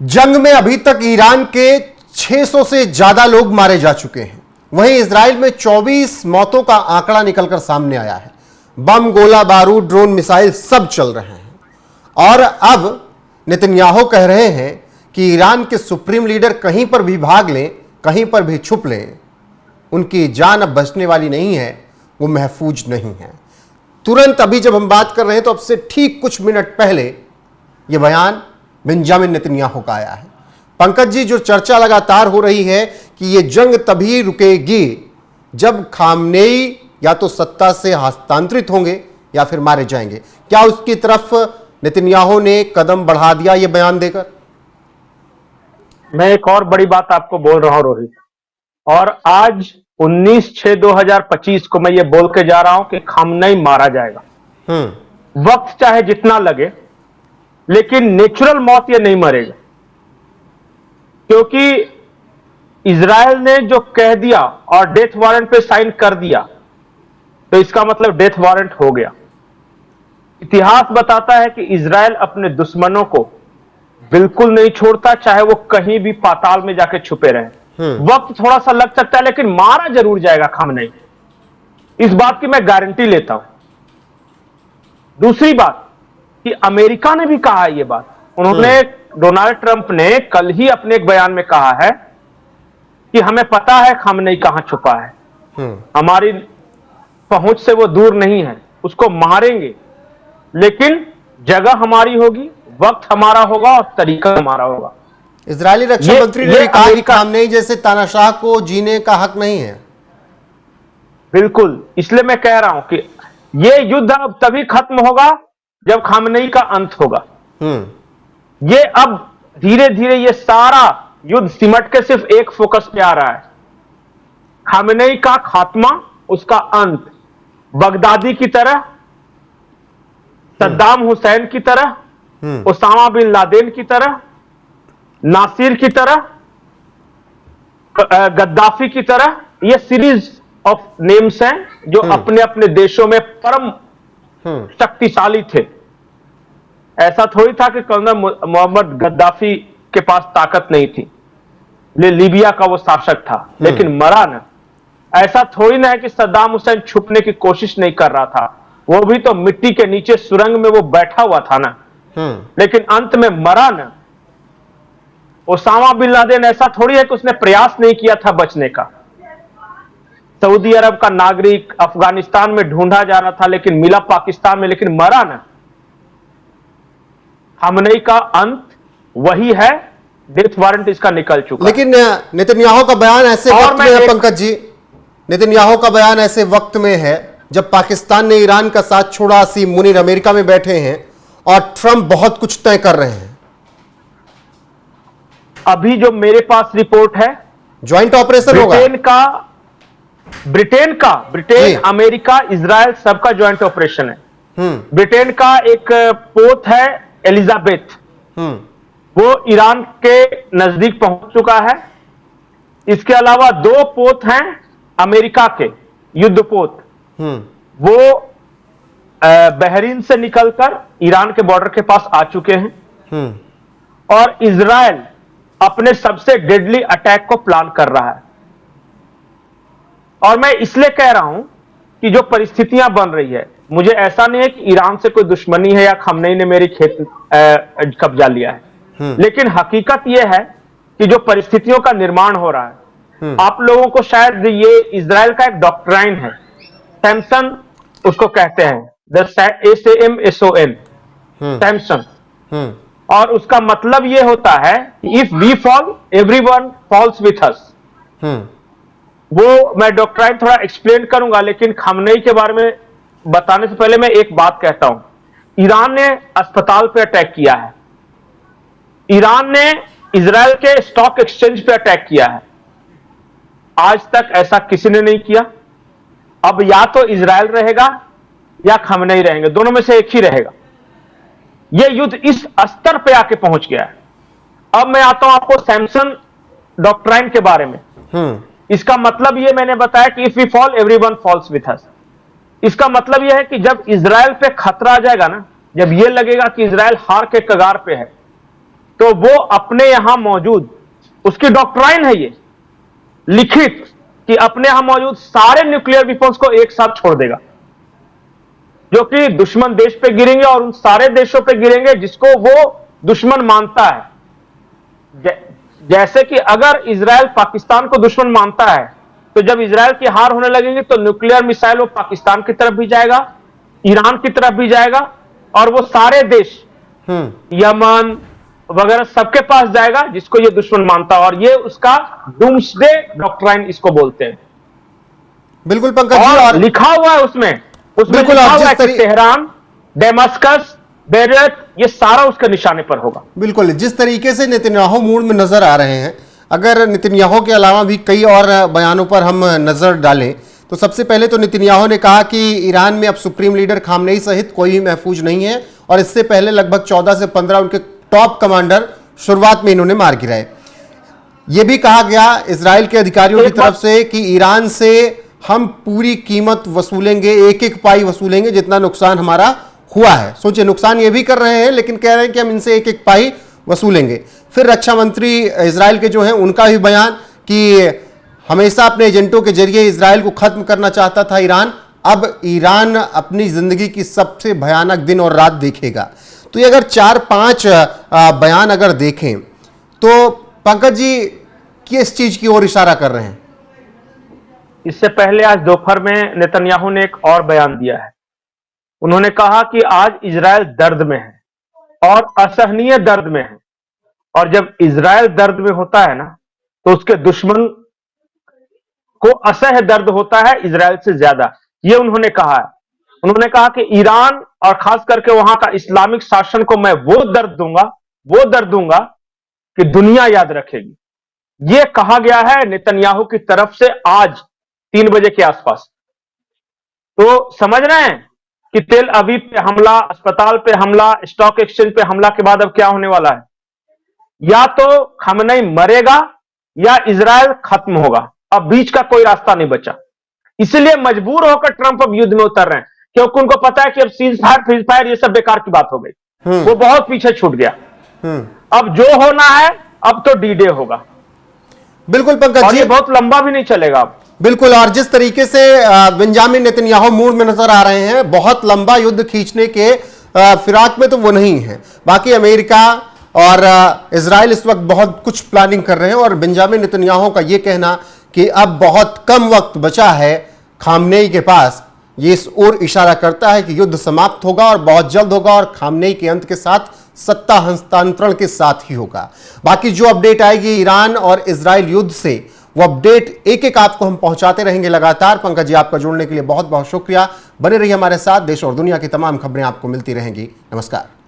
जंग में अभी तक ईरान के 600 से ज्यादा लोग मारे जा चुके हैं। वहीं इजराइल में 24 मौतों का आंकड़ा निकलकर सामने आया है। बम, गोला बारूद, ड्रोन, मिसाइल सब चल रहे हैं। और अब नेतन्याहू कह रहे हैं कि ईरान के सुप्रीम लीडर कहीं पर भी भाग लें, कहीं पर भी छुप लें, उनकी जान अब बचने वाली नहीं है, वो महफूज नहीं है। तुरंत अभी जब हम बात कर रहे हैं तो अब से ठीक कुछ मिनट पहले यह बयान बेंजामिन नेतन्याहू का आया है। पंकज जी, जो चर्चा लगातार हो रही है कि यह जंग तभी रुकेगी जब खामनेई या तो सत्ता से हस्तांतरित होंगे या फिर मारे जाएंगे, क्या उसकी तरफ नेतन्याहू ने कदम बढ़ा दिया यह बयान देकर? मैं एक और बड़ी बात आपको बोल रहा हूं रोहित, और आज 19/6/2025 को मैं ये बोल के जा रहा हूं कि खामनेई मारा जाएगा। वक्त चाहे जितना लगे, लेकिन नेचुरल मौत ये नहीं मरेगा, क्योंकि इजराइल ने जो कह दिया और डेथ वारंट पे साइन कर दिया, तो इसका मतलब डेथ वारंट हो गया। इतिहास बताता है कि इजराइल अपने दुश्मनों को बिल्कुल नहीं छोड़ता, चाहे वो कहीं भी पाताल में जाके छुपे रहे। वक्त थोड़ा सा लग सकता है, लेकिन मारा जरूर जाएगा खामनेई। इस बात की मैं गारंटी लेता हूं। दूसरी बात कि अमेरिका ने भी कहा है ये बात। उन्होंने, डोनाल्ड ट्रंप ने कल ही अपने एक बयान में कहा है कि हमें पता है खामनेई कहां छुपा है, हमारी पहुंच से वो दूर नहीं है, उसको मारेंगे, लेकिन जगह हमारी होगी, वक्त हमारा होगा और तरीका हमारा होगा। इजरायली रक्षा मंत्री ने भी कहा कि खामनेई जैसे तानाशाह को जीने का हक नहीं है। बिल्कुल, इसलिए मैं कह रहा हूं कि यह युद्ध अब तभी खत्म होगा जब खामनेई का अंत होगा। ये अब धीरे धीरे ये सारा युद्ध सिमट के सिर्फ एक फोकस पे आ रहा है, खामनेई का खात्मा, उसका अंत। बगदादी की तरह, सद्दाम हुसैन की तरह, ओसामा बिन लादेन की तरह, नासिर की तरह, गद्दाफी की तरह, ये सीरीज ऑफ नेम्स हैं जो अपने अपने देशों में परम शक्तिशाली थे। ऐसा थोड़ी था कि कर्नल मोहम्मद गद्दाफी के पास ताकत नहीं थी, लीबिया का वो शासक था, लेकिन मरा ना। ऐसा थोड़ी ना है कि सद्दाम हुसैन छुपने की कोशिश नहीं कर रहा था, वो भी तो मिट्टी के नीचे सुरंग में वो बैठा हुआ था ना, लेकिन अंत में मरा ना। ओसामा बिन लादेन ऐसा थोड़ी है कि उसने प्रयास नहीं किया था बचने का। सऊदी अरब का नागरिक अफगानिस्तान में ढूंढा जा रहा था, लेकिन मिला पाकिस्तान में, लेकिन मरा ना। खामनेई का अंत वही है, डेथ वारंट इसका निकल चुका। लेकिन नेतन्याहू का बयान ऐसे वक्त में है पंकज जी, नेतन्याहू का बयान ऐसे वक्त में है जब पाकिस्तान ने ईरान का साथ छोड़ा, असीम मुनीर अमेरिका में बैठे हैं और ट्रंप बहुत कुछ तय कर रहे हैं। अभी जो मेरे पास रिपोर्ट है, ज्वाइंट ऑपरेशन होगा ब्रिटेन, अमेरिका, इजराइल सबका ज्वाइंट ऑपरेशन है। ब्रिटेन का एक पोत है एलिजाबेथ, वो ईरान के नजदीक पहुंच चुका है। इसके अलावा 2 पोत हैं अमेरिका के, युद्ध पोत, वो बहरीन से निकलकर ईरान के बॉर्डर के पास आ चुके हैं। और इजराइल अपने सबसे डेडली अटैक को प्लान कर रहा है। और मैं इसलिए कह रहा हूं कि जो परिस्थितियां बन रही है, मुझे ऐसा नहीं है कि ईरान से कोई दुश्मनी है या खामनेई ने मेरी खेत कब्जा लिया है, लेकिन हकीकत यह है कि जो परिस्थितियों का निर्माण हो रहा है, आप लोगों को शायद ये इजराइल का एक डॉक्ट्राइन है, सैमसन उसको कहते हैं, SAMSON, सैमसन। और उसका मतलब यह होता है if we fall everyone falls with us. वो मैं डॉक्ट्राइन थोड़ा एक्सप्लेन करूंगा, लेकिन खामनेई के बारे में बताने से पहले मैं एक बात कहता हूं। ईरान ने अस्पताल पे अटैक किया है, ईरान ने इजराइल के स्टॉक एक्सचेंज पे अटैक किया है। आज तक ऐसा किसी ने नहीं किया। अब या तो इजराइल रहेगा या खामनेई रहेंगे, दोनों में से एक ही रहेगा। यह युद्ध इस स्तर पे आके पहुंच गया है। अब मैं आता हूं आपको सैमसन डॉक्ट्राइन के बारे में। इसका मतलब यह मैंने बताया कि if we fall everyone falls with us. इसका मतलब यह है कि जब इजराइल पे खतरा आ जाएगा ना, जब यह लगेगा कि इजराइल हार के कगार पे है, तो वो अपने यहां मौजूद, उसकी डॉक्ट्राइन है ये लिखित, कि अपने यहां मौजूद सारे न्यूक्लियर वेपन्स को एक साथ छोड़ देगा, जो कि दुश्मन देश पे गिरेंगे और उन सारे देशों पे गिरेंगे जिसको वो दुश्मन मानता है। जैसे कि अगर इजराइल पाकिस्तान को दुश्मन मानता है, तो जब इजराइल की हार होने लगेगी तो न्यूक्लियर मिसाइल वो पाकिस्तान की तरफ भी जाएगा, ईरान की तरफ भी जाएगा, और वो सारे देश यमन वगैरह सबके पास जाएगा जिसको ये दुश्मन मानता है। और ये उसका डूम्सडे डॉक्ट्राइन इसको बोलते हैं। बिल्कुल पंकज जी, और लिखा हुआ है उसमें बिल्कुल लिखा आप हुआ है जिस कि तेहरान, डेमास्कस, बेरूत, ये सारा उसके निशाने पर होगा। बिल्कुल जिस तरीके से नेतन्याहू मूड में नजर आ रहे हैं, अगर नेतन्याहू के अलावा भी कई और बयानों पर हम नजर डालें तो सबसे पहले तो नेतन्याहू ने कहा कि ईरान में अब सुप्रीम लीडर खामनेई सहित कोई भी महफूज नहीं है, और इससे पहले लगभग 14 से 15 उनके टॉप कमांडर शुरुआत में इन्होंने मार गिराए। यह भी कहा गया इजराइल के अधिकारियों की तरफ से कि ईरान से हम पूरी कीमत वसूलेंगे, एक एक पाई वसूलेंगे जितना नुकसान हमारा हुआ है। सोचिए, नुकसान ये भी कर रहे हैं लेकिन कह रहे हैं कि हम इनसे एक एक पाई वसूलेंगे। फिर रक्षा मंत्री इजराइल के जो हैं उनका भी बयान कि हमेशा अपने एजेंटों के जरिए इजराइल को खत्म करना चाहता था ईरान, अब ईरान अपनी जिंदगी की सबसे भयानक दिन और रात देखेगा। तो ये अगर 4-5 बयान अगर देखें तो पंकज जी किस चीज की ओर इशारा कर रहे हैं? इससे पहले आज दोपहर में नेतन्याहू ने एक और बयान दिया है। उन्होंने कहा कि आज इजराइल दर्द में है और असहनीय दर्द में है, और जब इजराइल दर्द में होता है ना तो उसके दुश्मन को असह्य दर्द होता है इजराइल से ज्यादा, ये उन्होंने कहा है। उन्होंने कहा कि ईरान और खास करके वहां का इस्लामिक शासन को मैं वो दर्द दूंगा कि दुनिया याद रखेगी। ये कहा गया है नेतन्याहू की तरफ से आज 3 बजे के आसपास। तो समझ रहे हैं कि तेल अवीव पे हमला, अस्पताल पे हमला, स्टॉक एक्सचेंज पे हमला के बाद अब क्या होने वाला है? या तो खमेनी मरेगा या इजराइल खत्म होगा, अब बीच का कोई रास्ता नहीं बचा। इसलिए मजबूर होकर ट्रंप अब युद्ध में उतर रहे हैं, क्योंकि उनको पता है कि अब सीज फायर, फ्रीज फायर ये सब बेकार की बात हो गई, वो बहुत पीछे छूट गया। अब जो होना है अब तो डी डे होगा। बिल्कुल पंकज जी, ये बहुत लंबा भी नहीं चलेगा अब। बिल्कुल, और जिस तरीके से बेंजामिन नेतन्याहू मूड में नजर आ रहे हैं, बहुत लंबा युद्ध खींचने के फिराक में तो वो नहीं है। बाकी अमेरिका और इजराइल इस वक्त बहुत कुछ प्लानिंग कर रहे हैं, और बेंजामिन नेतन्याहू का यह कहना कि अब बहुत कम वक्त बचा है खामनेई के पास, ये इस ओर इशारा करता है कि युद्ध समाप्त होगा और बहुत जल्द होगा, और खामनेई के अंत के साथ सत्ता हस्तांतरण के साथ ही होगा। बाकी जो अपडेट आएगी ईरान और इजराइल युद्ध से, वो अपडेट एक एक आपको हम पहुंचाते रहेंगे लगातार। पंकज जी, आपका जुड़ने के लिए बहुत बहुत शुक्रिया। बने रहिए हमारे साथ, देश और दुनिया की तमाम खबरें आपको मिलती रहेंगी। नमस्कार।